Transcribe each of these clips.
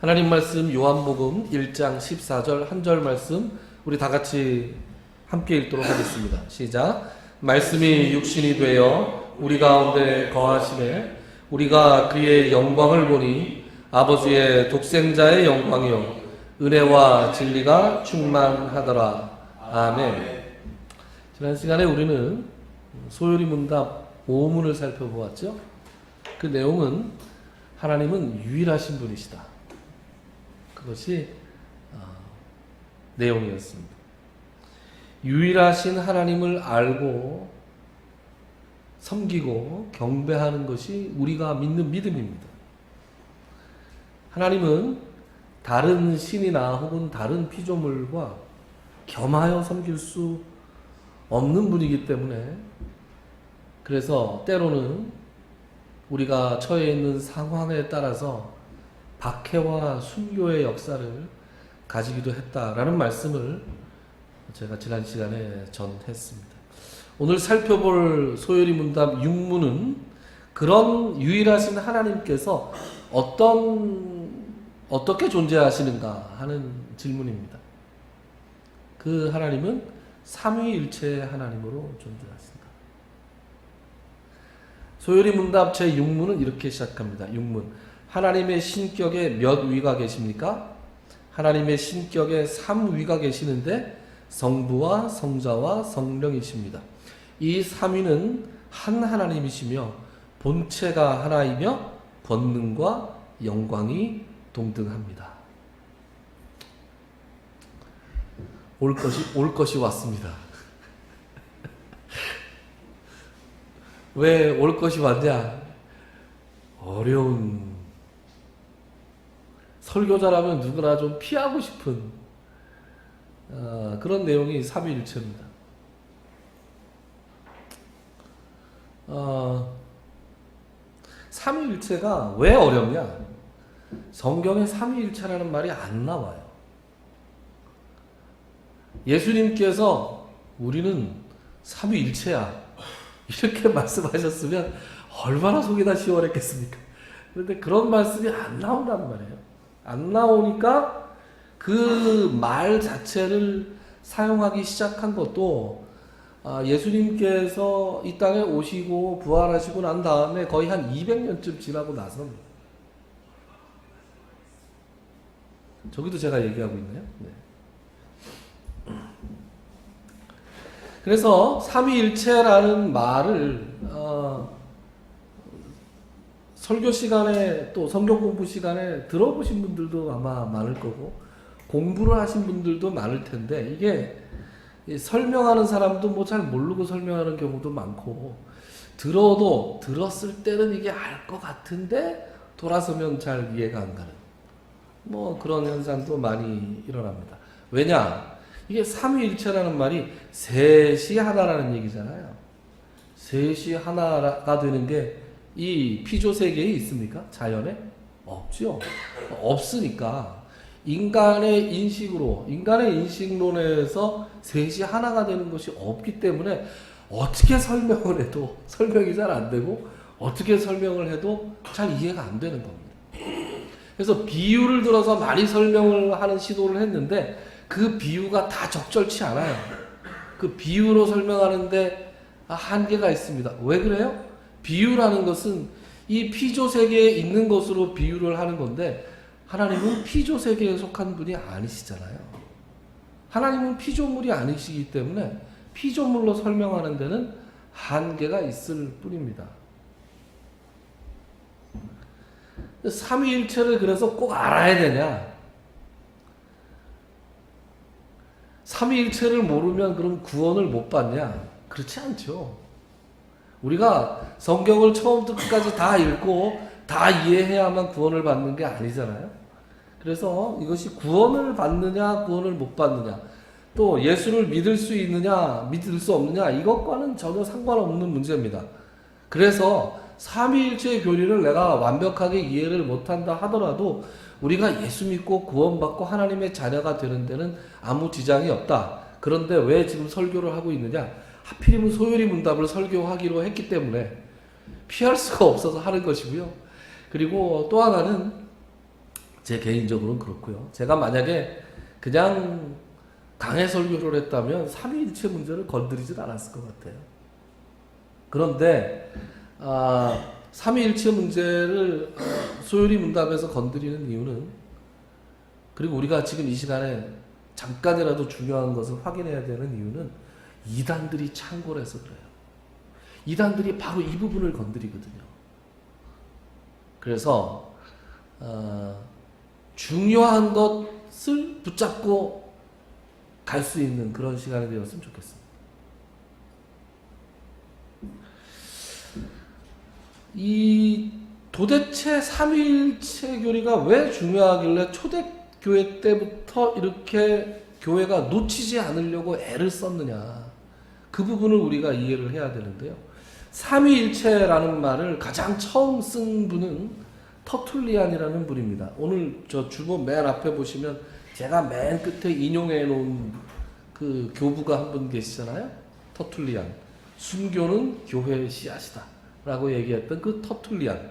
하나님 말씀 요한복음 1장 14절 한 절 말씀 우리 다 같이 함께 읽도록 하겠습니다. 시작. 말씀이 육신이 되어 우리 가운데 거하시매 우리가 그의 영광을 보니 아버지의 독생자의 영광이요 은혜와 진리가 충만하더라. 아멘. 지난 시간에 우리는 소요리 문답 5문을 살펴보았죠. 그 내용은 하나님은 유일하신 분이시다. 그것이 내용이었습니다. 유일하신 하나님을 알고 섬기고 경배하는 것이 우리가 믿는 믿음입니다. 하나님은 다른 신이나 혹은 다른 피조물과 겸하여 섬길 수 없는 분이기 때문에 그래서 때로는 우리가 처해 있는 상황에 따라서 박해와 순교의 역사를 가지기도 했다라는 말씀을 제가 지난 시간에 전했습니다. 오늘 살펴볼 소요리 문답 6문은 그런 유일하신 하나님께서 어떻게 존재하시는가 하는 질문입니다. 그 하나님은 삼위일체의 하나님으로 존재하십니다. 소요리 문답 제 6문은 이렇게 시작합니다. 6문. 하나님의 신격에 몇 위가 계십니까? 하나님의 신격에 3위가 계시는데 성부와 성자와 성령이십니다. 이 3위는 한 하나님이시며 본체가 하나이며 권능과 영광이 동등합니다. 올 것이 왔습니다. 왜 올 것이 왔냐? 어려운 설교자라면 누구나 좀 피하고 싶은 그런 내용이 삼위일체입니다. 삼위일체가 왜 어렵냐? 성경에 삼위일체라는 말이 안 나와요. 예수님께서 우리는 삼위일체야 이렇게 말씀하셨으면 얼마나 속이 다 시원했겠습니까? 그런데 그런 말씀이 안 나온단 말이에요. 안 나오니까 그 말 자체를 사용하기 시작한 것도 예수님께서 이 땅에 오시고 부활하시고 난 다음에 거의 한 200년쯤 지나고 나서입니다. 저기도 제가 얘기하고 있나요? 네. 그래서 삼위일체라는 말을 설교 시간에 또 성경 공부 시간에 들어보신 분들도 아마 많을 거고 공부를 하신 분들도 많을 텐데 이게 설명하는 사람도 뭐 잘 모르고 설명하는 경우도 많고 들었을 때는 이게 알 것 같은데 돌아서면 잘 이해가 안 가는 뭐 그런 현상도 많이 일어납니다. 왜냐? 이게 삼위일체라는 말이 셋이 하나라는 얘기잖아요. 셋이 하나가 되는 게 이 피조 세계에 있습니까? 자연에? 없죠. 없으니까 인간의 인식론에서 셋이 하나가 되는 것이 없기 때문에 어떻게 설명을 해도 설명이 잘 안 되고 어떻게 설명을 해도 잘 이해가 안 되는 겁니다. 그래서 비유를 들어서 많이 설명을 하는 시도를 했는데 그 비유가 다 적절치 않아요. 그 비유로 설명하는데 한계가 있습니다. 왜 그래요? 비유라는 것은 이 피조 세계에 있는 것으로 비유를 하는 건데 하나님은 피조 세계에 속한 분이 아니시잖아요. 하나님은 피조물이 아니시기 때문에 피조물로 설명하는 데는 한계가 있을 뿐입니다. 삼위일체를 그래서 꼭 알아야 되냐? 삼위일체를 모르면 그럼 구원을 못 받냐? 그렇지 않죠. 우리가 성경을 처음부터 끝까지 다 읽고 다 이해해야만 구원을 받는 게 아니잖아요. 그래서 이것이 구원을 받느냐 구원을 못 받느냐 또 예수를 믿을 수 있느냐 믿을 수 없느냐 이것과는 전혀 상관없는 문제입니다. 그래서 삼위일체의 교리를 내가 완벽하게 이해를 못한다 하더라도 우리가 예수 믿고 구원받고 하나님의 자녀가 되는 데는 아무 지장이 없다. 그런데 왜 지금 설교를 하고 있느냐? 하필이면 소요리 문답을 설교하기로 했기 때문에 피할 수가 없어서 하는 것이고요. 그리고 또 하나는 제 개인적으로는 그렇고요. 제가 만약에 그냥 강해 설교를 했다면 삼위일체 문제를 건드리진 않았을 것 같아요. 그런데 삼위일체 문제를 소요리 문답에서 건드리는 이유는, 그리고 우리가 지금 이 시간에 잠깐이라도 중요한 것을 확인해야 되는 이유는 이단들이 창궐해서 그래요. 이단들이 바로 이 부분을 건드리거든요. 그래서 중요한 것을 붙잡고 갈 수 있는 그런 시간이 되었으면 좋겠습니다. 이 도대체 삼위일체 교리가 왜 중요하길래 초대교회 때부터 이렇게 교회가 놓치지 않으려고 애를 썼느냐, 그 부분을 우리가 이해를 해야 되는데요. 삼위일체라는 말을 가장 처음 쓴 분은 터툴리안이라는 분입니다. 오늘 저 주보 맨 앞에 보시면 제가 맨 끝에 인용해 놓은 그 교부가 한 분 계시잖아요. 터툴리안. 순교는 교회의 씨앗이다 라고 얘기했던 그 터툴리안.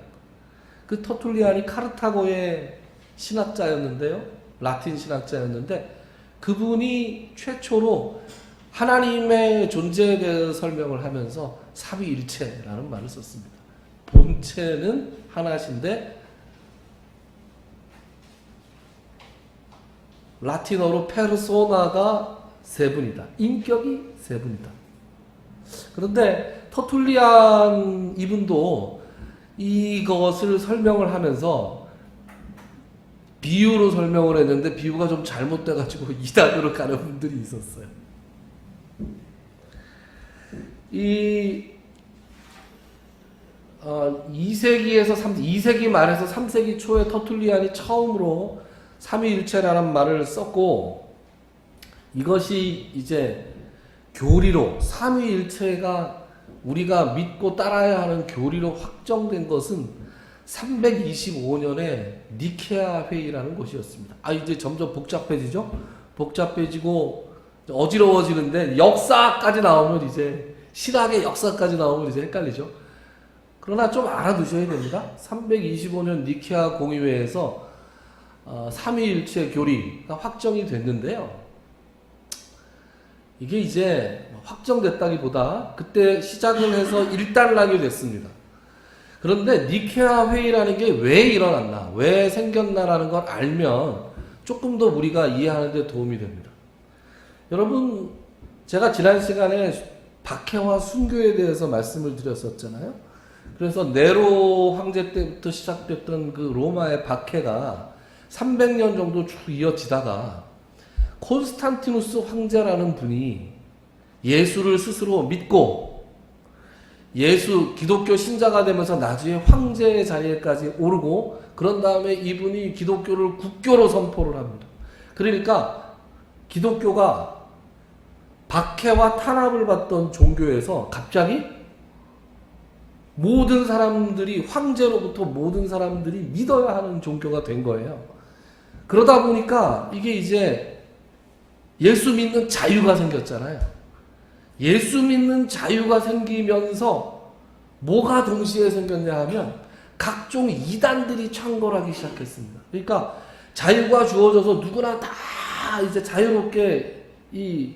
그 터툴리안이 카르타고의 신학자였는데요. 라틴 신학자였는데, 그분이 최초로 하나님의 존재에 대해서 설명을 하면서 삼위일체라는 말을 썼습니다. 본체는 하나신데 라틴어로 페르소나가 세 분이다. 인격이 세 분이다. 그런데 터툴리안 이분도 이것을 설명을 하면서 비유로 설명을 했는데 비유가 좀 잘못돼가지고 이단으로 가는 분들이 있었어요. 2세기에서 2세기 말에서 3세기 초에 터툴리안이 처음으로 삼위일체라는 말을 썼고, 이것이 이제 교리로 삼위일체가 우리가 믿고 따라야 하는 교리로 확정된 것은 325년에 니케아 회의라는 곳이었습니다. 이제 점점 복잡해지죠? 복잡해지고 어지러워지는데 역사까지 나오면 이제 신학의 역사까지 나오면 이제 헷갈리죠. 그러나 좀 알아두셔야 됩니다. 325년 니케아 공의회에서 삼위일체 교리가 확정이 됐는데요. 이게 이제 확정됐다기보다 그때 시작을 해서 일단락이 됐습니다. 그런데 니케아 회의라는 게 왜 일어났나, 왜 생겼나라는 걸 알면 조금 더 우리가 이해하는 데 도움이 됩니다. 여러분, 제가 지난 시간에 박해와 순교에 대해서 말씀을 드렸었잖아요. 그래서 네로 황제 때부터 시작됐던 그 로마의 박해가 300년 정도 쭉 이어지다가 콘스탄티누스 황제라는 분이 예수를 스스로 믿고 기독교 신자가 되면서 나중에 황제의 자리에까지 오르고, 그런 다음에 이분이 기독교를 국교로 선포를 합니다. 그러니까 기독교가 박해와 탄압을 받던 종교에서 갑자기 모든 사람들이, 황제로부터 모든 사람들이 믿어야 하는 종교가 된 거예요. 그러다 보니까 이게 이제 예수 믿는 자유가 생겼잖아요. 예수 믿는 자유가 생기면서 뭐가 동시에 생겼냐 하면 각종 이단들이 창궐하기 시작했습니다. 그러니까 자유가 주어져서 누구나 다 이제 자유롭게 이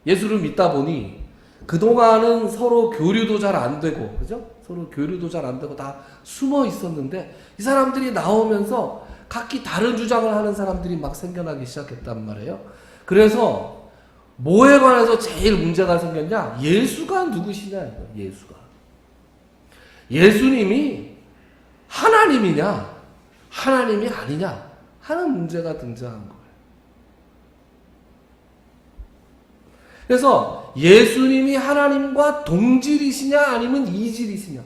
예수를 믿다 보니 그동안은 서로 교류도 잘 안 되고, 그죠? 서로 교류도 잘 안 되고 다 숨어 있었는데, 이 사람들이 나오면서 각기 다른 주장을 하는 사람들이 막 생겨나기 시작했단 말이에요. 그래서 뭐에 관해서 제일 문제가 생겼냐? 예수가 누구시냐 이거. 예수님이 하나님이냐 하나님이 아니냐 하는 문제가 등장한 거예요. 그래서 예수님이 하나님과 동질이시냐 아니면 이질이시냐,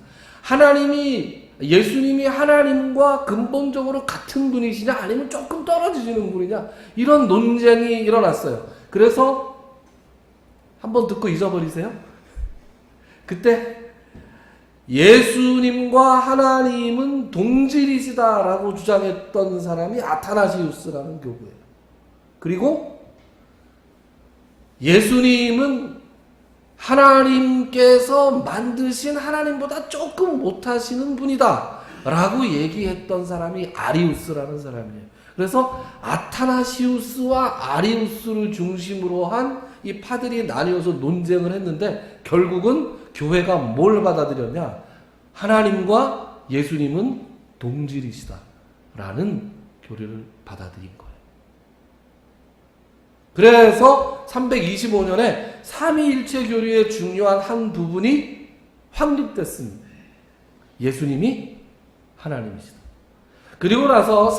예수님이 하나님과 근본적으로 같은 분이시냐 아니면 조금 떨어지시는 분이냐, 이런 논쟁이 일어났어요. 그래서 한번 듣고 잊어버리세요. 그때 예수님과 하나님은 동질이시다라고 주장했던 사람이 아타나시우스라는 교부예요. 그리고 예수님은 하나님께서 만드신 하나님보다 조금 못하시는 분이다 라고 얘기했던 사람이 아리우스라는 사람이에요. 그래서 아타나시우스와 아리우스를 중심으로 한 이 파들이 나뉘어서 논쟁을 했는데 결국은 교회가 뭘 받아들였냐? 하나님과 예수님은 동질이시다 라는 교리를 받아들인 거예요. 그래서 325년에 삼위일체 교리의 중요한 한 부분이 확립됐습니다. 예수님이 하나님이시다. 그리고 나서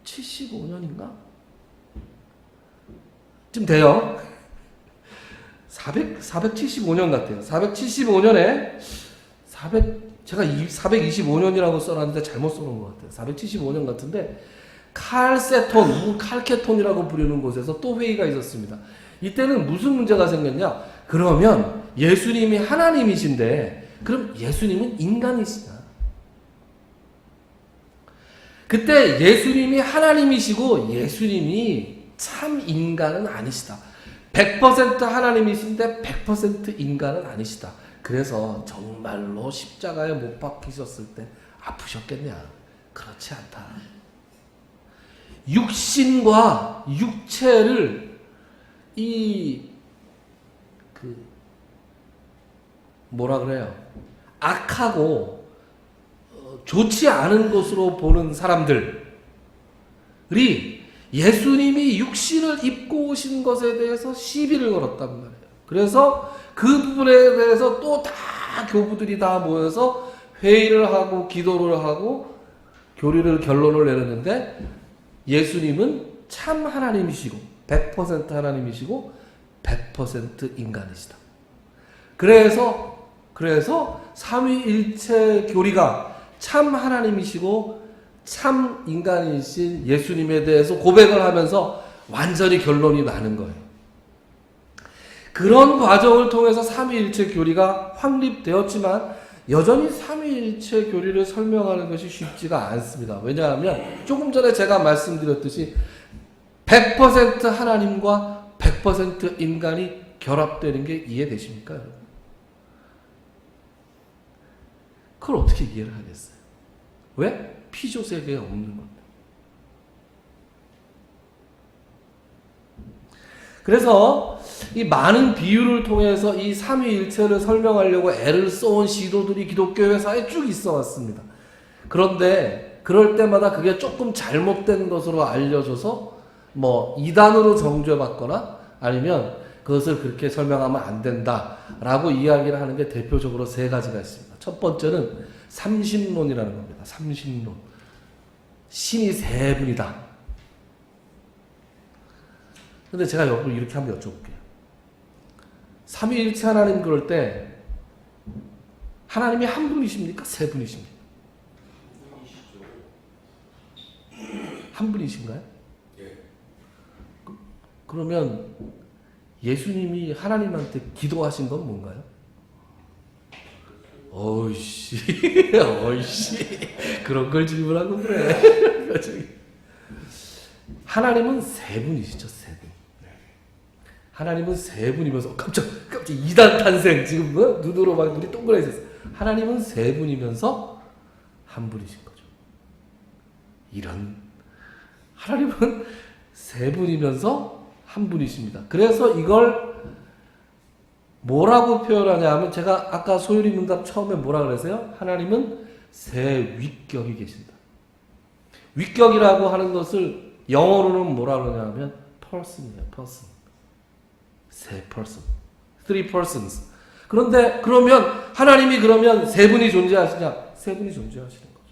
475년인가? 쯤 돼요. 475년 같아요. 475년에 제가 425년이라고 써놨는데 잘못 써놓은 것 같아요. 475년 같은데 칼케톤이라고 부르는 곳에서 또 회의가 있었습니다. 이때는 무슨 문제가 생겼냐? 그러면 예수님이 하나님이신데 그럼 예수님은 인간이시냐? 그때 예수님이 하나님이시고 예수님이 참 인간은 아니시다. 100% 하나님이신데 100% 인간은 아니시다. 그래서 정말로 십자가에 못 박히셨을 때 아프셨겠냐? 그렇지 않다. 육신과 육체를 뭐라 그래요? 악하고 좋지 않은 것으로 보는 사람들이 예수님이 육신을 입고 오신 것에 대해서 시비를 걸었단 말이에요. 그래서 그 부분에 대해서 또 다 교부들이 다 모여서 회의를 하고 기도를 하고 결론을 내렸는데 예수님은 참 하나님이시고 100% 하나님이시고 100% 인간이시다. 그래서 삼위일체 교리가 참 하나님이시고 참 인간이신 예수님에 대해서 고백을 하면서 완전히 결론이 나는 거예요. 그런 과정을 통해서 삼위일체 교리가 확립되었지만 여전히 삼위일체 교리를 설명하는 것이 쉽지가 않습니다. 왜냐하면 조금 전에 제가 말씀드렸듯이 100% 하나님과 100% 인간이 결합되는 게 이해되십니까, 여러분? 그걸 어떻게 이해를 하겠어요? 왜? 피조 세계가 없는 겁니다. 그래서 이 많은 비유를 통해서 이 삼위일체를 설명하려고 애를 써온 시도들이 기독교 회사에 쭉 있어 왔습니다. 그런데 그럴 때마다 그게 조금 잘못된 것으로 알려져서 이단으로 정죄받거나 아니면 그것을 그렇게 설명하면 안 된다라고 이야기를 하는 게 대표적으로 세 가지가 있습니다. 첫 번째는 삼신론이라는 겁니다. 삼신론. 신이 세 분이다. 근데 제가 이렇게 한번 여쭤볼게요. 삼위일체 하나님 그럴 때 하나님이 한 분이십니까? 세 분이십니까? 한 분이신가요? 예. 그러면 예수님이 하나님한테 기도하신 건 뭔가요? 어이씨, 그런 걸 질문하고 그래. 하나님은 세 분이시죠, 세 분. 하나님은 세 분이면서 깜짝 이단 탄생 지금 눈으로 막 눈이 동그라졌어요. 하나님은 세 분이면서 한 분이신 거죠. 이런 하나님은 세 분이면서 한 분이십니다. 그래서 이걸 뭐라고 표현하냐 하면 제가 아까 소율이 문답 처음에 뭐라 그랬어요? 하나님은 세 위격이 계신다. 위격이라고 하는 것을 영어로는 뭐라 그러냐 하면 person이에요. person. 세 person. three persons. 그러면 하나님이 그러면 세 분이 존재하시냐? 세 분이 존재하시는 거죠.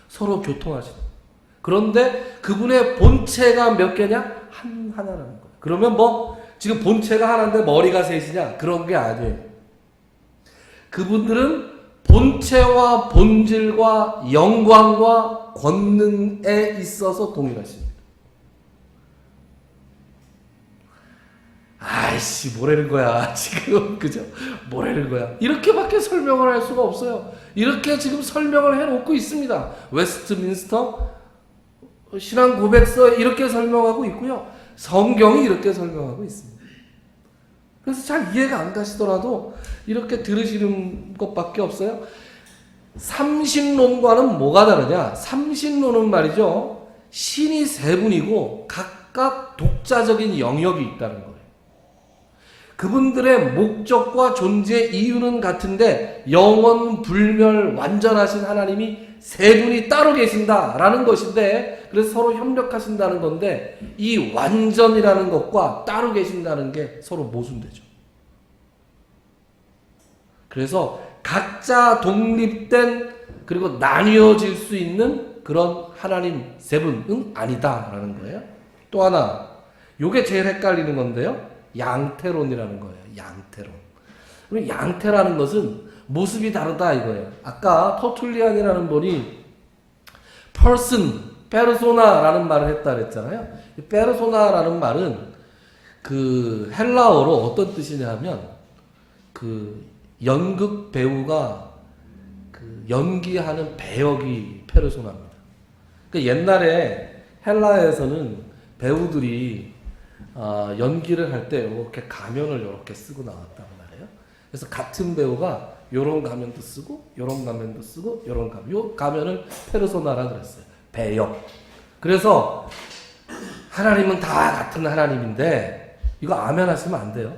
서로 교통하시는 거예요. 그런데 그분의 본체가 몇 개냐? 하나라는 거예요. 그러면 지금 본체가 하나인데 머리가 셋이냐? 그런 게 아니에요. 그분들은 본체와 본질과 영광과 권능에 있어서 동일하십니다. 아이씨, 뭐라는 거야, 지금. 그죠? 뭐라는 거야. 이렇게밖에 설명을 할 수가 없어요. 이렇게 지금 설명을 해놓고 있습니다. 웨스트민스터 신앙 고백서에 이렇게 설명하고 있고요. 성경이 이렇게 설명하고 있습니다. 그래서 잘 이해가 안 가시더라도 이렇게 들으시는 것밖에 없어요. 삼신론과는 뭐가 다르냐? 삼신론은 말이죠. 신이 세 분이고 각각 독자적인 영역이 있다는 거예요. 그분들의 목적과 존재 이유는 같은데 영원 불멸 완전하신 하나님이 세 분이 따로 계신다라는 것인데, 그래서 서로 협력하신다는 건데, 이 완전이라는 것과 따로 계신다는 게 서로 모순되죠. 그래서 각자 독립된, 그리고 나뉘어질 수 있는 그런 하나님 세 분은 아니다라는 거예요. 또 하나, 요게 제일 헷갈리는 건데요. 양태론이라는 거예요. 양태론. 그럼 양태라는 것은 모습이 다르다 이거예요. 아까 터툴리안이라는 분이 person, 페르소나라는 말을 했다 그랬잖아요. 이 페르소나라는 말은 그 헬라어로 어떤 뜻이냐면 그 연극 배우가 그 연기하는 배역이 페르소나입니다. 그 옛날에 헬라에서는 배우들이 연기를 할 때 이렇게 가면을 이렇게 쓰고 나왔단 말이에요. 그래서 같은 배우가 요런 가면도 쓰고 요런 가면도 쓰고 요런 가면, 요 가면을 페르소나라 그랬어요. 배역. 그래서 하나님은 다 같은 하나님인데 이거 아멘 하시면 안 돼요.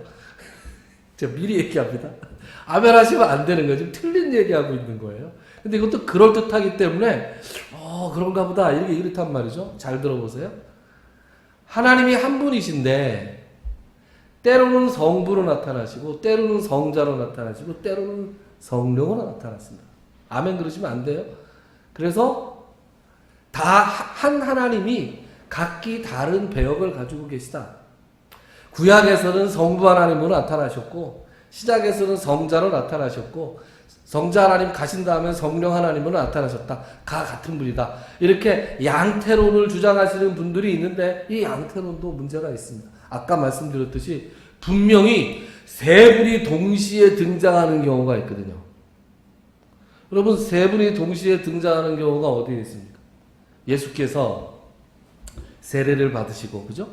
제가 미리 얘기합니다. 아멘 하시면 안 되는 거예요. 지금 틀린 얘기하고 있는 거예요. 근데 이것도 그럴듯하기 때문에 그런가 보다 이렇단 말이죠. 잘 들어보세요. 하나님이 한 분이신데 때로는 성부로 나타나시고 때로는 성자로 나타나시고 때로는 성령으로 나타났습니다. 아멘 그러시면 안 돼요. 그래서 다 한 하나님이 각기 다른 배역을 가지고 계시다. 구약에서는 성부 하나님으로 나타나셨고 시작에서는 성자로 나타나셨고 성자 하나님 가신 다음에 성령 하나님으로 나타나셨다. 다 같은 분이다. 이렇게 양태론을 주장하시는 분들이 있는데 이 양태론도 문제가 있습니다. 아까 말씀드렸듯이 분명히 세 분이 동시에 등장하는 경우가 있거든요. 여러분, 세 분이 동시에 등장하는 경우가 어디에 있습니까? 예수께서 세례를 받으시고, 그죠?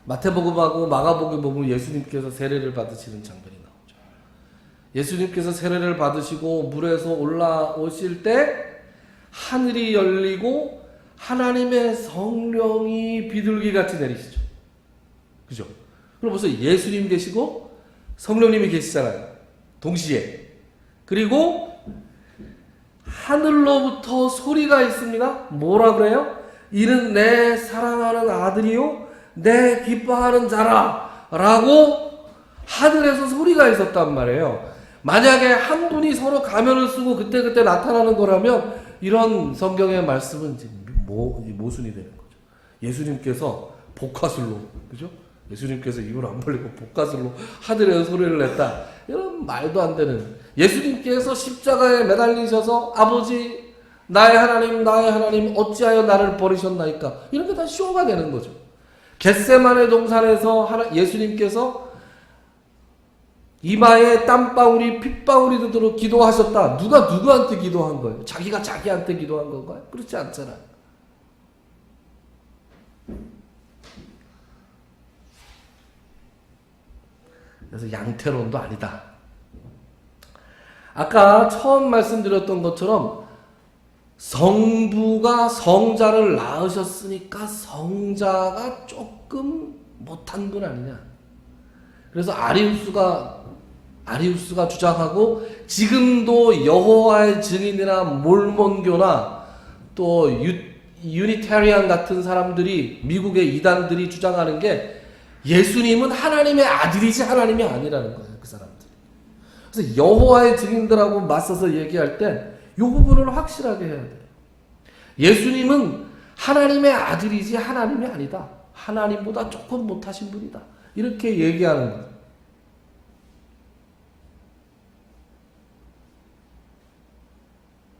마태복음하고 마가복음 보면 예수님께서 세례를 받으시는 장면이 나오죠. 예수님께서 세례를 받으시고 물에서 올라오실 때 하늘이 열리고 하나님의 성령이 비둘기같이 내리시죠. 그죠? 그럼 벌써 예수님 계시고 성령님이 계시잖아요. 동시에. 그리고 하늘로부터 소리가 있습니다. 뭐라 그래요? 이는 내 사랑하는 아들이요 내 기뻐하는 자라 라고 하늘에서 소리가 있었단 말이에요. 만약에 한 분이 서로 가면을 쓰고 그때그때 나타나는 거라면 이런 성경의 말씀은 모순이 되는 거죠. 예수님께서 복화술로, 그죠? 예수님께서 입을 안 벌리고 복가슬로 하늘에서 소리를 냈다. 이런 말도 안 되는. 예수님께서 십자가에 매달리셔서 아버지 나의 하나님 어찌하여 나를 버리셨나이까. 이런 게 다 쇼가 되는 거죠. 겟세마네 동산에서 예수님께서 이마에 땀방울이 핏방울이 되도록 기도하셨다. 누가 누구한테 기도한 거예요? 자기가 자기한테 기도한 건가요? 그렇지 않잖아요. 그래서 양태론도 아니다. 아까 처음 말씀드렸던 것처럼 성부가 성자를 낳으셨으니까 성자가 조금 못한 분 아니냐. 그래서 아리우스가 주장하고 지금도 여호와의 증인이나 몰몬교나 또 유니테리안 같은 사람들이 미국의 이단들이 주장하는 게 예수님은 하나님의 아들이지 하나님이 아니라는 거예요. 그 사람들. 그래서 여호와의 증인들하고 맞서서 얘기할 때 이 부분을 확실하게 해야 돼요. 예수님은 하나님의 아들이지 하나님이 아니다. 하나님보다 조금 못하신 분이다. 이렇게 얘기하는 거예요.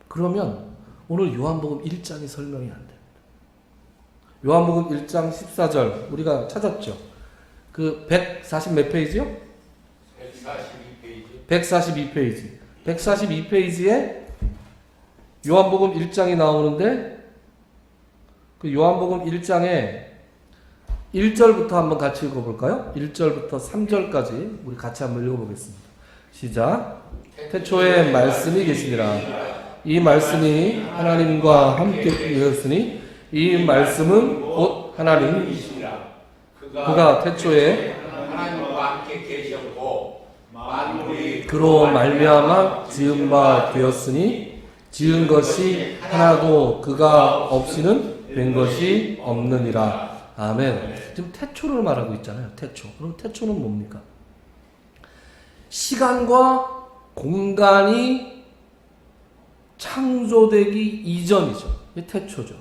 그러면 오늘 요한복음 1장이 설명이 안 됩니다. 요한복음 1장 14절 우리가 찾았죠. 그 140 몇 페이지요? 142페이지. 142페이지에 요한복음 1장이 나오는데 그 요한복음 1장에 1절부터 한번 같이 읽어볼까요? 1절부터 3절까지 우리 같이 한번 읽어보겠습니다. 시작. 태초에 말씀이 계시니라. 이 말씀이 하나님과 함께 되었으니 이 말씀은 곧 하나님이시니라. 그가 태초에 하나님과 함께 계셨고 만물이 그로 말미암아 지은 바 되었으니 지은 것이 하나도 그가 없이는 된 것이 없느니라. 아멘. 지금 태초를 말하고 있잖아요. 태초. 그럼 태초는 뭡니까? 시간과 공간이 창조되기 이전이죠. 이게 태초죠.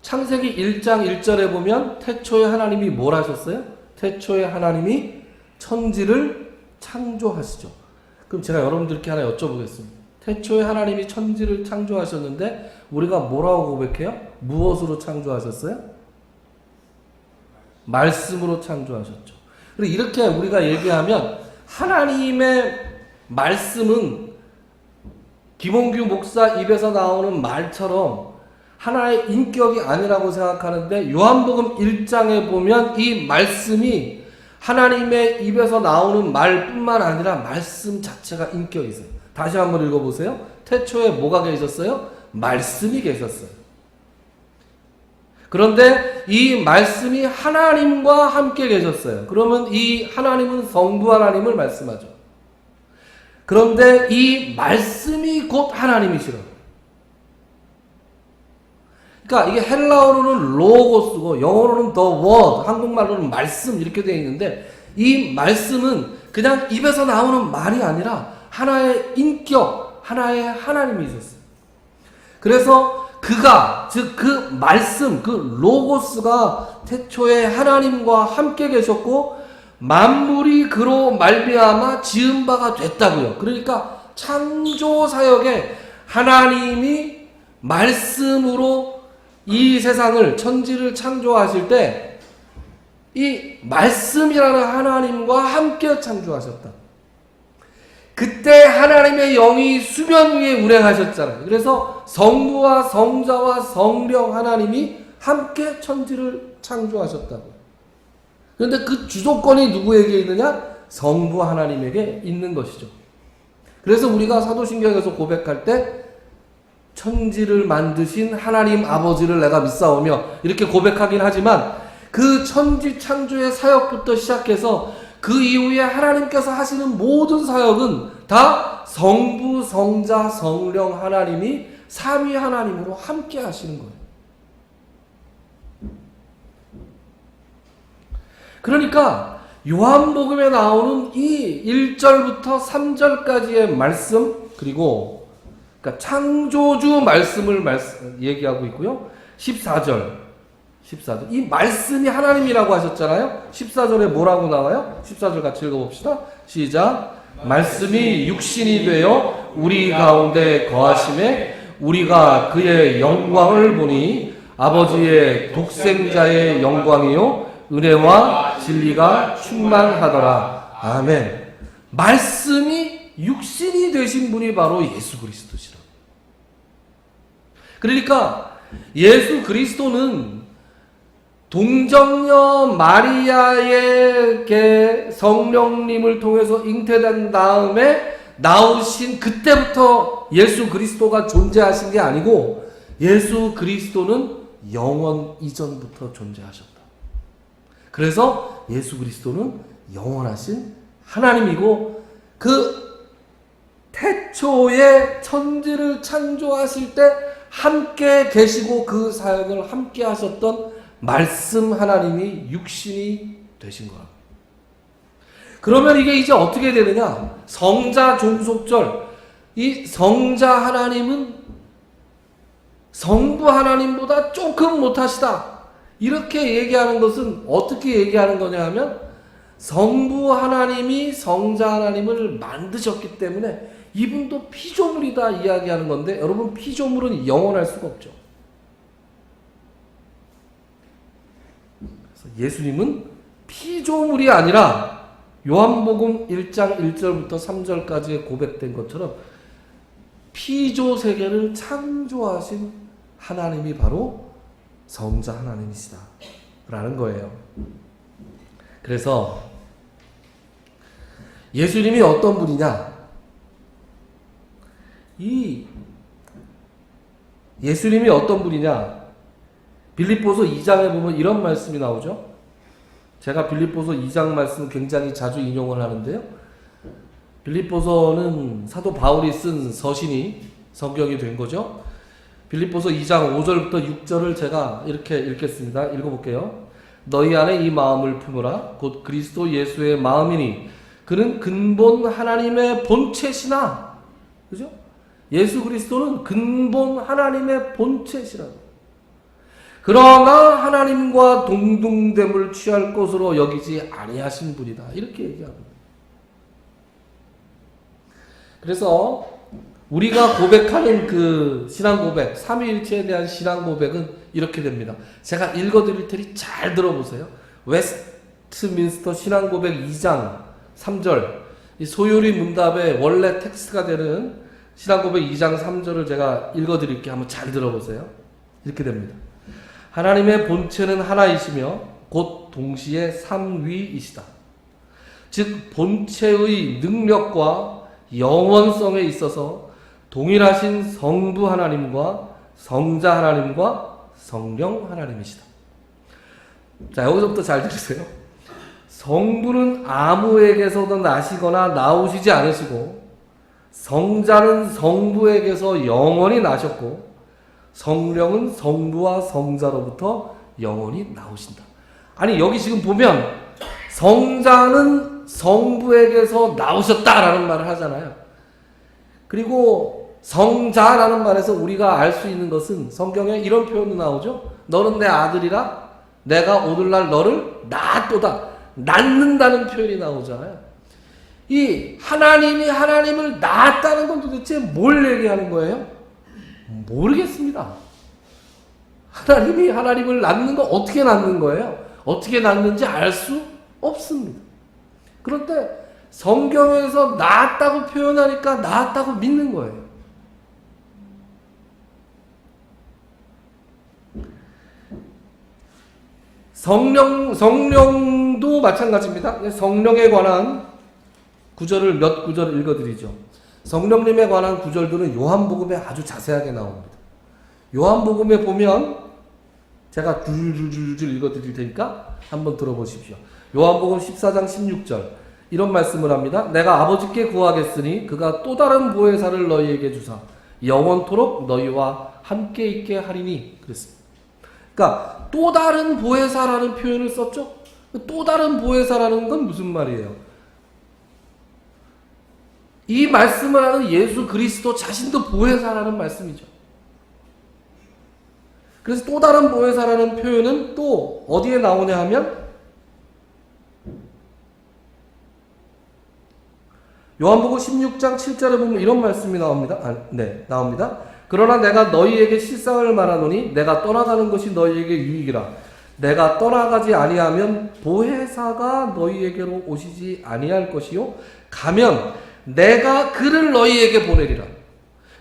창세기 1장 1절에 보면 태초에 하나님이 뭘 하셨어요? 태초에 하나님이 천지를 창조하시죠. 그럼 제가 여러분들께 하나 여쭤보겠습니다. 태초에 하나님이 천지를 창조하셨는데 우리가 뭐라고 고백해요? 무엇으로 창조하셨어요? 말씀으로 창조하셨죠. 그리고 이렇게 우리가 얘기하면 하나님의 말씀은 김홍규 목사 입에서 나오는 말처럼 하나의 인격이 아니라고 생각하는데 요한복음 1장에 보면 이 말씀이 하나님의 입에서 나오는 말뿐만 아니라 말씀 자체가 인격이 있어요. 다시 한번 읽어보세요. 태초에 뭐가 계셨어요? 말씀이 계셨어요. 그런데 이 말씀이 하나님과 함께 계셨어요. 그러면 이 하나님은 성부 하나님을 말씀하죠. 그런데 이 말씀이 곧 하나님이시라. 그러니까 이게 헬라어로는 로고스고 영어로는 the word, 한국말로는 말씀 이렇게 되어 있는데 이 말씀은 그냥 입에서 나오는 말이 아니라 하나의 인격, 하나의 하나님이 있었어요. 그래서 그가, 즉 그 말씀, 그 로고스가 태초에 하나님과 함께 계셨고 만물이 그로 말미암아 지은 바가 됐다고요. 그러니까 창조 사역에 하나님이 말씀으로 이 세상을 천지를 창조하실 때 이 말씀이라는 하나님과 함께 창조하셨다. 그때 하나님의 영이 수면 위에 운행하셨잖아요. 그래서 성부와 성자와 성령 하나님이 함께 천지를 창조하셨다고요. 그런데 그 주도권이 누구에게 있느냐? 성부 하나님에게 있는 것이죠. 그래서 우리가 사도신경에서 고백할 때 천지를 만드신 하나님 아버지를 내가 믿사오며 이렇게 고백하긴 하지만 그 천지 창조의 사역부터 시작해서 그 이후에 하나님께서 하시는 모든 사역은 다 성부, 성자, 성령 하나님이 삼위 하나님으로 함께 하시는 거예요. 그러니까 요한복음에 나오는 이 1절부터 3절까지의 말씀 그리고 그러니까 창조주 말씀을 얘기하고 있고요. 14절 이 말씀이 하나님이라고 하셨잖아요. 14절에 뭐라고 나와요? 14절 같이 읽어봅시다. 시작. 말씀이 육신이 되어 우리 가운데 거하심에 우리가 그의 영광을 보니 아버지의 독생자의 영광이요 은혜와 진리가 충만하더라. 아멘. 말씀이 육신이 되신 분이 바로 예수 그리스도시라. 그러니까 예수 그리스도는 동정녀 마리아에게 성령님을 통해서 잉태된 다음에 나오신 그때부터 예수 그리스도가 존재하신 게 아니고 예수 그리스도는 영원 이전부터 존재하셨다. 그래서 예수 그리스도는 영원하신 하나님이고 그 태초에 천지를 창조하실 때 함께 계시고 그 사역을 함께 하셨던 말씀 하나님이 육신이 되신 거라. 그러면 이게 이제 어떻게 되느냐? 성자 종속절. 이 성자 하나님은 성부 하나님보다 조금 못하시다. 이렇게 얘기하는 것은 어떻게 얘기하는 거냐 하면 성부 하나님이 성자 하나님을 만드셨기 때문에 이분도 피조물이다 이야기하는 건데 여러분 피조물은 영원할 수가 없죠. 예수님은 피조물이 아니라 요한복음 1장 1절부터 3절까지 고백된 것처럼 피조 세계를 창조하신 하나님이 바로 성자 하나님이시다 라는 거예요. 그래서 예수님이 어떤 분이냐? 이 예수님이 어떤 분이냐? 빌립보서 2장에 보면 이런 말씀이 나오죠. 제가 빌립보서 2장 말씀 굉장히 자주 인용을 하는데요. 빌립보서는 사도 바울이 쓴 서신이 성경이 된 거죠. 빌립보서 2장 5절부터 6절을 제가 이렇게 읽겠습니다. 읽어볼게요. 너희 안에 이 마음을 품으라. 곧 그리스도 예수의 마음이니 그는 근본 하나님의 본체시나. 그죠? 예수 그리스도는 근본 하나님의 본체시라고. 그러나 하나님과 동등됨을 취할 것으로 여기지 아니하신 분이다. 이렇게 얘기합니다. 그래서 우리가 고백하는 그 신앙 고백, 삼위일체에 대한 신앙 고백은 이렇게 됩니다. 제가 읽어드릴 테니 잘 들어보세요. 웨스트민스터 신앙 고백 2장 3절, 이 소요리 문답의 원래 텍스트가 되는 신앙 고백 2장 3절을 제가 읽어드릴게요. 한번 잘 들어보세요. 이렇게 됩니다. 하나님의 본체는 하나이시며 곧 동시에 삼위이시다. 즉 본체의 능력과 영원성에 있어서 동일하신 성부 하나님과 성자 하나님과 성령 하나님이시다. 자, 여기서부터 잘 들으세요. 성부는 아무에게서도 나시거나 나오시지 않으시고 성자는 성부에게서 영원히 나셨고 성령은 성부와 성자로부터 영원히 나오신다. 아니 여기 지금 보면 성자는 성부에게서 나오셨다라는 말을 하잖아요. 그리고 성자라는 말에서 우리가 알 수 있는 것은 성경에 이런 표현도 나오죠. 너는 내 아들이라 내가 오늘날 너를 낳았도다. 낳는다는 표현이 나오잖아요. 이 하나님이 하나님을 낳았다는 건 도대체 뭘 얘기하는 거예요? 모르겠습니다. 하나님이 하나님을 낳는 거 어떻게 낳는 거예요? 어떻게 낳는지 알 수 없습니다. 그런데 성경에서 낳았다고 표현하니까 낳았다고 믿는 거예요. 성령도 마찬가지입니다. 성령에 관한 구절을 몇 구절을 읽어드리죠. 성령님에 관한 구절들은 요한복음에 아주 자세하게 나옵니다. 요한복음에 보면 제가 줄줄줄줄 읽어드릴 테니까 한번 들어보십시오. 요한복음 14장 16절 이런 말씀을 합니다. 내가 아버지께 구하겠으니 그가 또 다른 보혜사를 너희에게 주사 영원토록 너희와 함께 있게 하리니 그랬습니다. 그러니까 또 다른 보혜사라는 표현을 썼죠. 또 다른 보혜사라는 건 무슨 말이에요? 이 말씀을 하는 예수 그리스도 자신도 보혜사라는 말씀이죠. 그래서 또 다른 보혜사라는 표현은 또 어디에 나오냐 하면 요한복음 16장 7절에 보면 이런 말씀이 나옵니다. 나옵니다. 그러나 내가 너희에게 실상을 말하노니 내가 떠나가는 것이 너희에게 유익이라. 내가 떠나가지 아니하면 보혜사가 너희에게로 오시지 아니할 것이요 가면 내가 그를 너희에게 보내리라.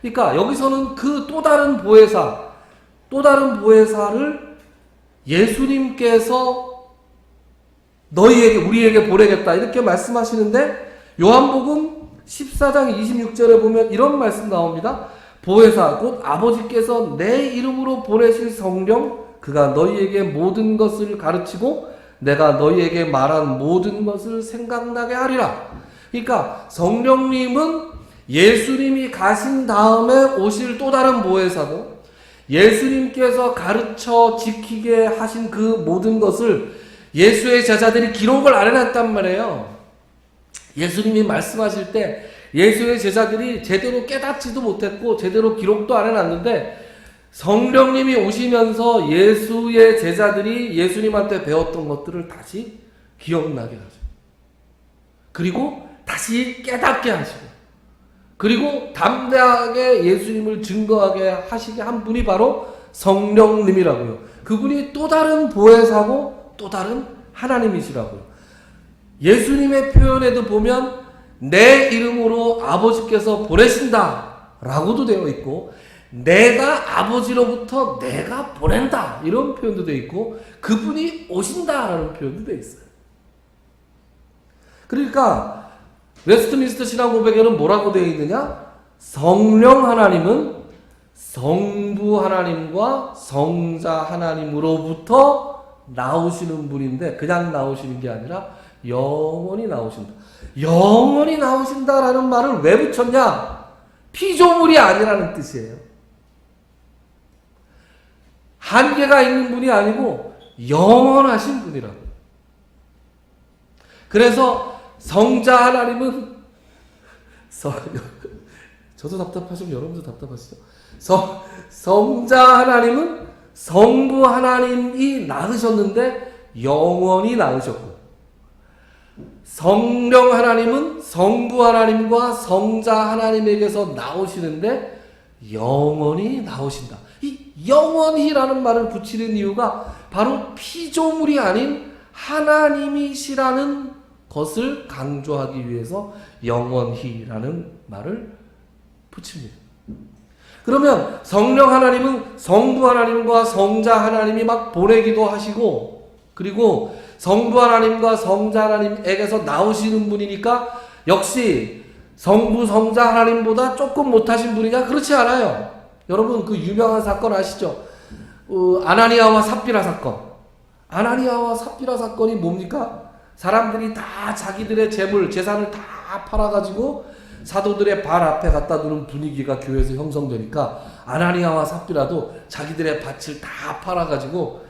그러니까 여기서는 그 또 다른 보혜사를 예수님께서 너희에게 우리에게 보내겠다 이렇게 말씀하시는데 요한복음 14장 26절에 보면 이런 말씀 나옵니다. 보혜사 곧 아버지께서 내 이름으로 보내실 성령 그가 너희에게 모든 것을 가르치고 내가 너희에게 말한 모든 것을 생각나게 하리라. 그러니까 성령님은 예수님이 가신 다음에 오실 또 다른 보혜사고 예수님께서 가르쳐 지키게 하신 그 모든 것을 예수의 제자들이 기록을 안 해놨단 말이에요. 예수님이 말씀하실 때 예수의 제자들이 제대로 깨닫지도 못했고 제대로 기록도 안 해놨는데 성령님이 오시면서 예수의 제자들이 예수님한테 배웠던 것들을 다시 기억나게 하죠. 그리고 다시 깨닫게 하시고 그리고 담대하게 예수님을 증거하게 하시게 한 분이 바로 성령님이라고요. 그분이 또 다른 보혜사고 또 다른 하나님이시라고요. 예수님의 표현에도 보면 내 이름으로 아버지께서 보내신다 라고도 되어 있고 내가 아버지로부터 내가 보낸다 이런 표현도 되어 있고 그분이 오신다 라는 표현도 되어 있어요. 그러니까 웨스트민스터 신앙 고백에는 뭐라고 되어 있느냐? 성령 하나님은 성부 하나님과 성자 하나님으로부터 나오시는 분인데 그냥 나오시는 게 아니라 영원히 나오신다. 영원히 나오신다라는 말을 왜 붙였냐? 피조물이 아니라는 뜻이에요. 한계가 있는 분이 아니고 영원하신 분이라고. 그래서 성자 하나님은 저도 답답하시면 여러분도 답답하시죠? 성자 하나님은 성부 하나님이 낳으셨는데 영원히 낳으셨고, 성령 하나님은 성부 하나님과 성자 하나님에게서 나오시는데 영원히 나오신다. 이 영원히라는 말을 붙이는 이유가 바로 피조물이 아닌 하나님이시라는 것을 강조하기 위해서 영원히라는 말을 붙입니다. 그러면 성령 하나님은 성부 하나님과 성자 하나님이 막 보내기도 하시고, 그리고 성부 하나님과 성자 하나님에게서 나오시는 분이니까 역시 성부 성자 하나님보다 조금 못하신 분이냐? 그렇지 않아요. 여러분 그 유명한 사건 아시죠? 아나니아와 삽비라 사건. 아나니아와 삽비라 사건이 뭡니까? 사람들이 다 자기들의 재산을 다 팔아가지고 사도들의 발 앞에 갖다 두는 분위기가 교회에서 형성되니까 아나니아와 삽비라도 자기들의 밭을 다 팔아가지고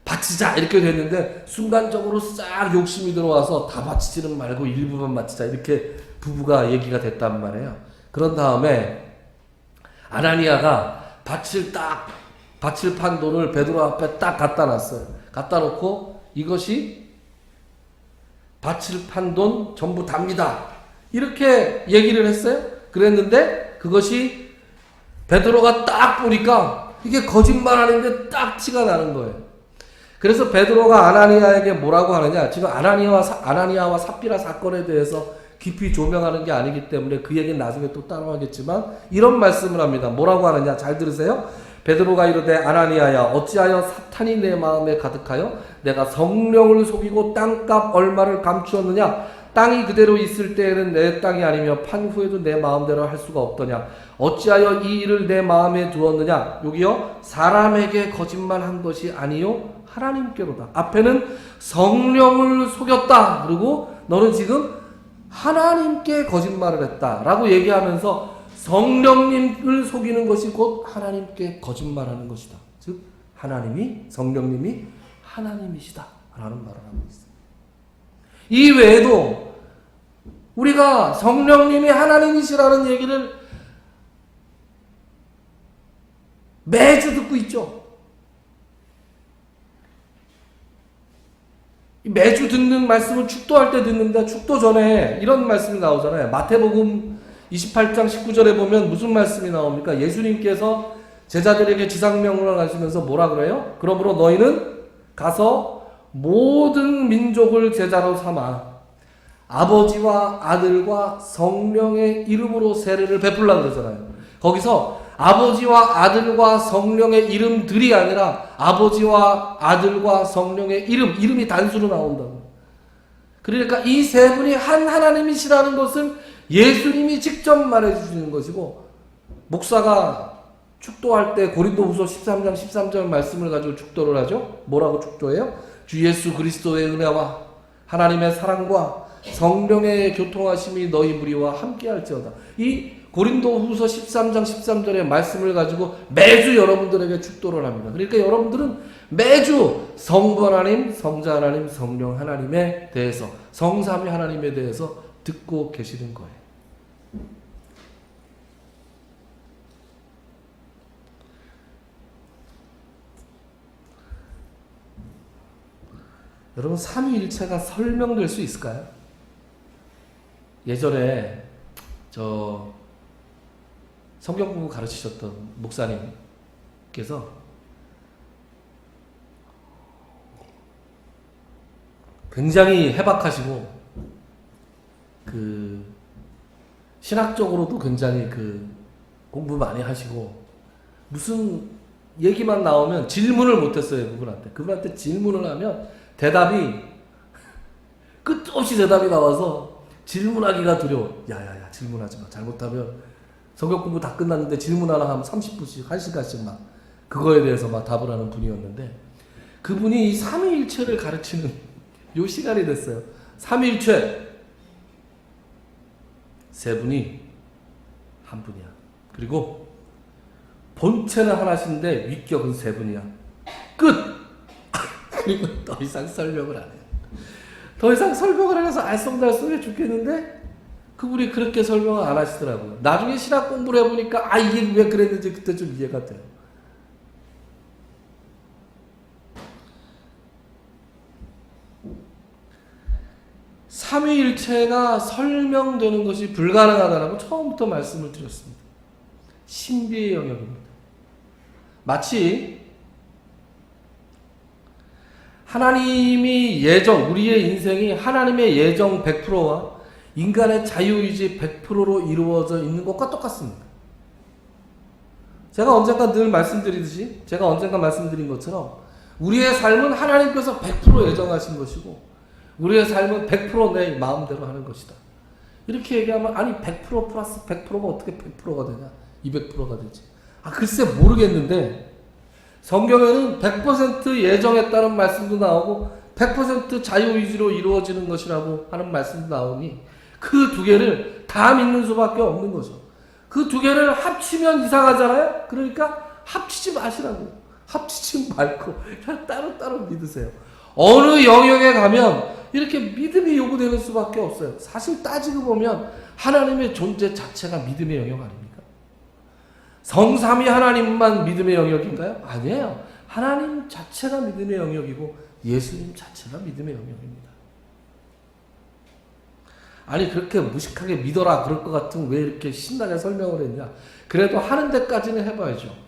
바치자 이렇게 됐는데 순간적으로 싹 욕심이 들어와서 다 바치지는 말고 일부만 바치자 이렇게 부부가 얘기가 됐단 말이에요. 그런 다음에 아나니아가 밭을 판 돈을 베드로 앞에 딱 갖다 놨어요. 갖다 놓고 이것이 밭을 판 돈 전부 답니다. 이렇게 얘기를 했어요. 그랬는데 그것이 베드로가 딱 보니까 이게 거짓말하는데 딱 티가 나는 거예요. 그래서 베드로가 아나니아에게 뭐라고 하느냐? 지금 아나니아와 삽비라 사건에 대해서 깊이 조명하는 게 아니기 때문에 그 얘기는 나중에 또 따로 하겠지만 이런 말씀을 합니다. 뭐라고 하느냐? 잘 들으세요. 베드로가 이르되 아나니아야 어찌하여 사탄이 내 마음에 가득하여 내가 성령을 속이고 땅값 얼마를 감추었느냐? 땅이 그대로 있을 때에는 내 땅이 아니며 판 후에도 내 마음대로 할 수가 없더냐? 어찌하여 이 일을 내 마음에 두었느냐? 여기요 사람에게 거짓말한 것이 아니요 하나님께로다. 앞에는 성령을 속였다. 그리고 너는 지금 하나님께 거짓말을 했다 라고 얘기하면서 성령님을 속이는 것이 곧 하나님께 거짓말하는 것이다. 즉 성령님이 하나님이시다 라는 말을 하고 있습니다. 이 외에도 우리가 성령님이 하나님이시라는 얘기를 매주 듣고 있죠. 매주 듣는 말씀은 축도할 때 듣는데 축도 전에 이런 말씀이 나오잖아요. 마태복음 28장 19절에 보면 무슨 말씀이 나옵니까? 예수님께서 제자들에게 지상명령을 하시면서 뭐라 그래요? 그러므로 너희는 가서 모든 민족을 제자로 삼아 아버지와 아들과 성령의 이름으로 세례를 베풀라 그러잖아요. 거기서 아버지와 아들과 성령의 이름들이 아니라 아버지와 아들과 성령의 이름이 단수로 나온다고. 그러니까 이 세 분이 한 하나님이시라는 것을 예수님이 직접 말해주시는 것이고, 목사가 축도할 때 고린도후서 13장 13절 말씀을 가지고 축도를 하죠. 뭐라고 축도해요? 주 예수 그리스도의 은혜와 하나님의 사랑과 성령의 교통하심이 너희 무리와 함께할지어다. 이 고린도후서 13장 13절의 말씀을 가지고 매주 여러분들에게 축도를 합니다. 그러니까 여러분들은 매주 성부 하나님, 성자 하나님, 성령 하나님에 대해서, 성삼위 하나님에 대해서 듣고 계시는 거예요. 여러분 삼위일체가 설명될 수 있을까요? 예전에 성경 공부 가르치셨던 목사님께서 굉장히 해박하시고 신학적으로도 굉장히 공부 많이 하시고 무슨 얘기만 나오면 질문을 못했어요. 그분한테 질문을 하면 대답이 끝없이 대답이 나와서 질문하기가 두려워. 야야야 질문하지 마. 잘못하면 성경 공부 다 끝났는데 질문 하나 하면 30분씩, 1시간씩 막 그거에 대해서 막 답을 하는 분이었는데 그분이 이 삼위일체를 가르치는 요 시간이 됐어요. 삼위일체 세 분이 한 분이야. 그리고 본체는 하나신데 위격은 세 분이야. 끝! 그리고 더 이상 설명을 안 해요. 더 이상 설명을 안 해서 알쏭달쏭해 죽겠는데 그분이 그렇게 설명을 안 하시더라고요. 나중에 신학 공부를 해보니까 이게 왜 그랬는지 그때 좀 이해가 돼요. 삼위일체가 설명되는 것이 불가능하다라고 처음부터 말씀을 드렸습니다. 신비의 영역입니다. 마치 하나님이 예정, 우리의 인생이 하나님의 예정 100%와 인간의 자유의지 100%로 이루어져 있는 것과 똑같습니다. 제가 언젠가 말씀드린 것처럼 우리의 삶은 하나님께서 100% 예정하신 것이고 우리의 삶은 100% 내 마음대로 하는 것이다. 이렇게 얘기하면 100% 플러스 100%가 어떻게 100%가 되냐? 200%가 되지. 글쎄 모르겠는데 성경에는 100% 예정했다는 말씀도 나오고 100% 자유의지로 이루어지는 것이라고 하는 말씀도 나오니 그 두 개를 다 믿는 수밖에 없는 거죠. 그 두 개를 합치면 이상하잖아요. 그러니까 합치지 마시라고. 합치지 말고 그냥 따로따로 믿으세요. 어느 영역에 가면 이렇게 믿음이 요구되는 수밖에 없어요. 사실 따지고 보면 하나님의 존재 자체가 믿음의 영역 아닙니까? 성삼위 하나님만 믿음의 영역인가요? 아니에요. 하나님 자체가 믿음의 영역이고 예수님 자체가 믿음의 영역입니다. 그렇게 무식하게 믿어라 그럴 것 같으면 왜 이렇게 신나게 설명을 했냐? 그래도 하는 데까지는 해봐야죠.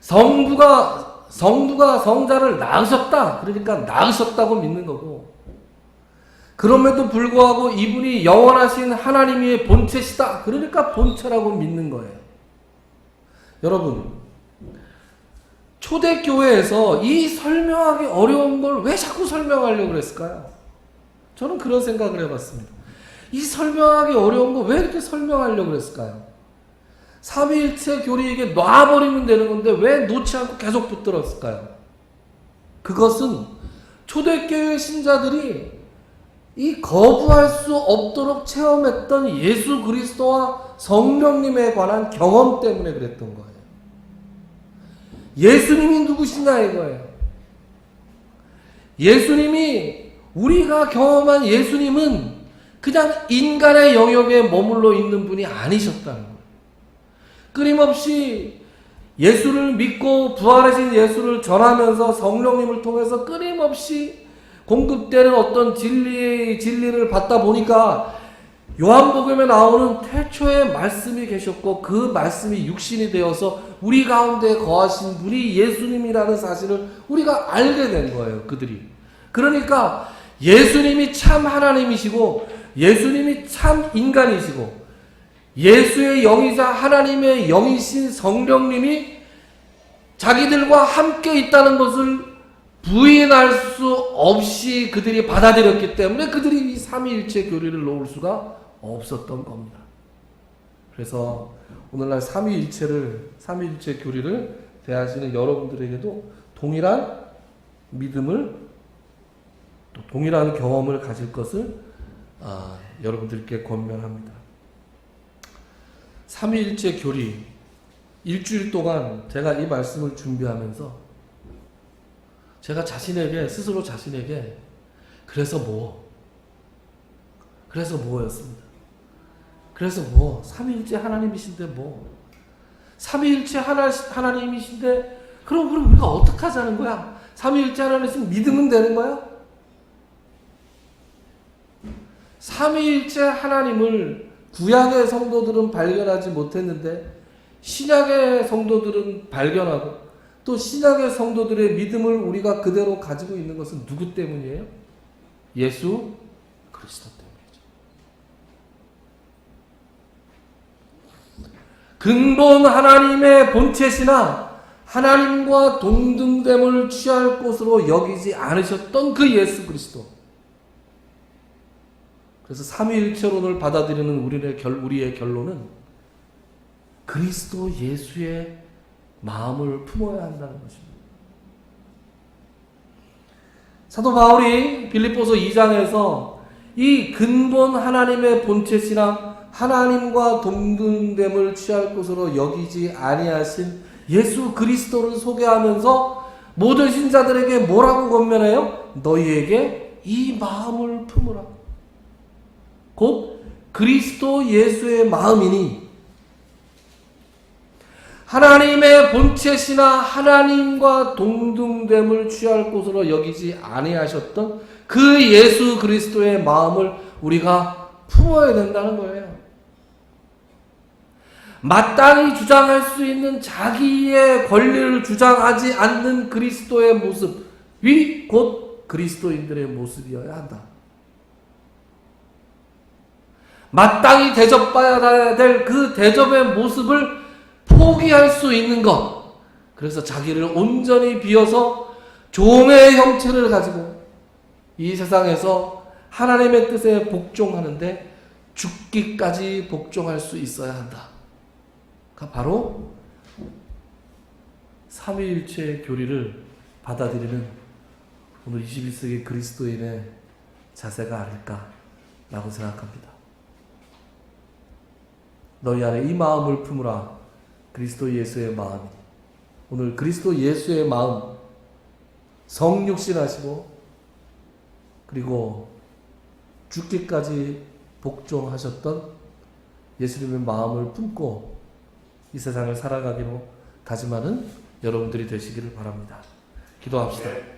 성부가 성자를 낳으셨다. 그러니까 낳으셨다고 믿는 거고 그럼에도 불구하고 이분이 영원하신 하나님의 본체시다. 그러니까 본체라고 믿는 거예요. 여러분, 초대교회에서 이 설명하기 어려운 걸 왜 자꾸 설명하려고 그랬을까요? 저는 그런 생각을 해봤습니다. 이 설명하기 어려운 거 왜 이렇게 설명하려고 그랬을까요? 삼위일체 교리에게 놔버리면 되는 건데 왜 놓지 않고 계속 붙들었을까요? 그것은 초대교회 신자들이 이 거부할 수 없도록 체험했던 예수 그리스도와 성령님에 관한 경험 때문에 그랬던 거예요. 예수님이 누구시냐 이거예요. 예수님이 우리가 경험한 예수님은 그냥 인간의 영역에 머물러 있는 분이 아니셨다는 거예요. 끊임없이 예수를 믿고 부활하신 예수를 전하면서 성령님을 통해서 끊임없이 공급되는 어떤 진리를 받다 보니까 요한복음에 나오는 태초에 말씀이 계셨고 그 말씀이 육신이 되어서 우리 가운데 거하신 분이 예수님이라는 사실을 우리가 알게 된 거예요. 그들이. 그러니까 예수님이 참 하나님이시고 예수님이 참 인간이시고 예수의 영이자 하나님의 영이신 성령님이 자기들과 함께 있다는 것을 부인할 수 없이 그들이 받아들였기 때문에 그들이 이 삼위일체 교리를 놓을 수가 없었던 겁니다. 그래서 오늘날 삼위일체 교리를 대하시는 여러분들에게도 동일한 믿음을 또 동일한 경험을 가질 것을 여러분들께 권면합니다. 삼위일체 교리 일주일 동안 제가 이 말씀을 준비하면서 제가 스스로 자신에게 그래서 뭐였습니다. 그래서 삼위일체 하나님이신데 삼위일체 하나님이신데 그럼 우리가 어떻게 하자는 거야? 삼위일체 하나님이시면 믿으면 되는 거야? 삼위일체 하나님을 구약의 성도들은 발견하지 못했는데 신약의 성도들은 발견하고 또 신약의 성도들의 믿음을 우리가 그대로 가지고 있는 것은 누구 때문이에요? 예수 그리스도 때문이죠. 근본 하나님의 본체시나 하나님과 동등됨을 취할 것으로 여기지 않으셨던 그 예수 그리스도. 그래서 삼위일체론을 받아들이는 우리의 결론은 그리스도 예수의 마음을 품어야 한다는 것입니다. 사도 바울이 빌립보서 2장에서 이 근본 하나님의 본체 신앙, 하나님과 동등됨을 취할 것으로 여기지 아니하신 예수 그리스도를 소개하면서 모든 신자들에게 뭐라고 권면해요? 너희에게 이 마음을 품으라. 곧 그리스도 예수의 마음이니 하나님의 본체시나 하나님과 동등됨을 취할 곳으로 여기지 아니하셨던 그 예수 그리스도의 마음을 우리가 품어야 된다는 거예요. 마땅히 주장할 수 있는 자기의 권리를 주장하지 않는 그리스도의 모습이 곧 그리스도인들의 모습이어야 한다. 마땅히 대접받아야 될 그 대접의 모습을 포기할 수 있는 것. 그래서 자기를 온전히 비워서 종의 형체를 가지고 이 세상에서 하나님의 뜻에 복종하는데 죽기까지 복종할 수 있어야 한다. 바로 삼위일체의 교리를 받아들이는 오늘 21세기 그리스도인의 자세가 아닐까라고 생각합니다. 너희 안에 이 마음을 품으라. 그리스도 예수의 마음이. 오늘 그리스도 예수의 마음, 성육신하시고 그리고 죽기까지 복종하셨던 예수님의 마음을 품고 이 세상을 살아가기로 다짐하는 여러분들이 되시기를 바랍니다. 기도합시다.